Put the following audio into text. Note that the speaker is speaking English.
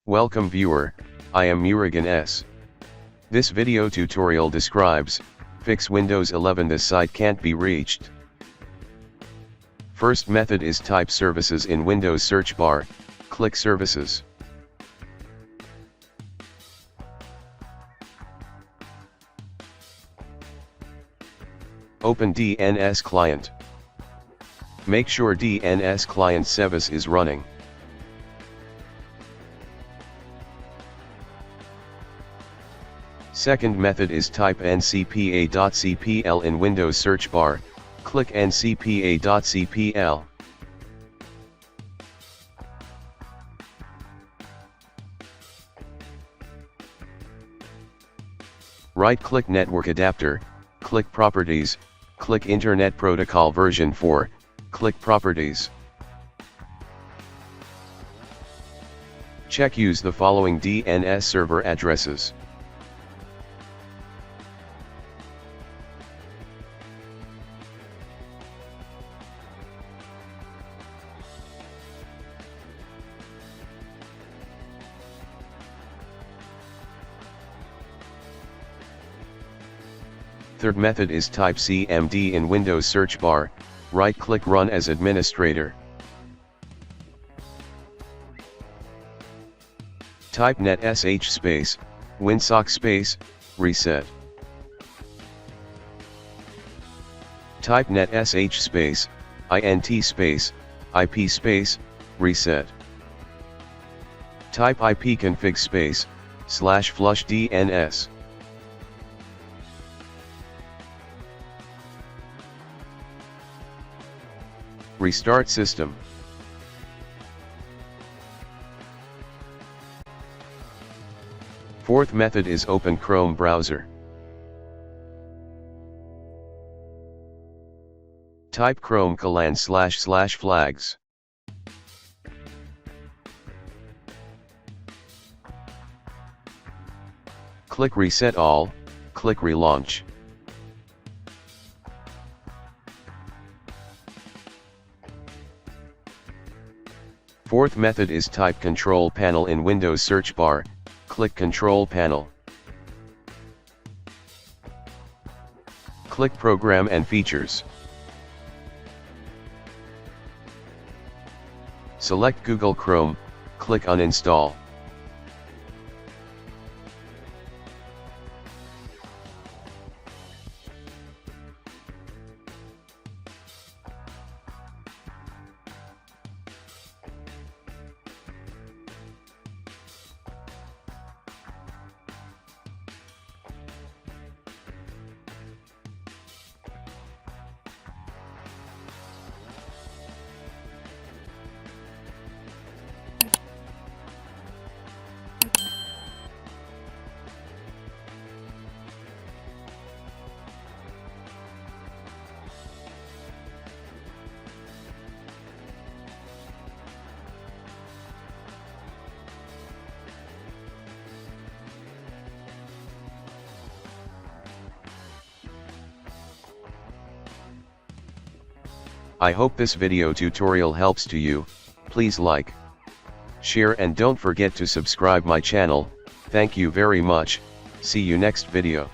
Welcome viewer, I am Murugan S. This video tutorial describes, fix Windows 11 this site can't be reached. First method is type services in Windows search bar, click services. Open DNS client. Make sure DNS client service is running. Second method is type ncpa.cpl in Windows search bar, click ncpa.cpl. Right-click Network Adapter, click Properties, click Internet Protocol version 4, click Properties. Check use the following DNS server addresses. Third method is type cmd in Windows search bar, right-click Run as administrator. Type netsh space, winsock space, reset. Type netsh space, int space, ip space, reset. Type ipconfig space, /flush DNS. Restart system. Fourth method is open Chrome browser. Type Chrome //flags. Click Reset All, click Relaunch. Fourth method is type Control Panel in Windows search bar, click Control Panel. Click Program and Features. Select Google Chrome, click Uninstall. I hope this video tutorial helps to you. Please like, share and don't forget to subscribe my channel. Thank you very much. See you next video.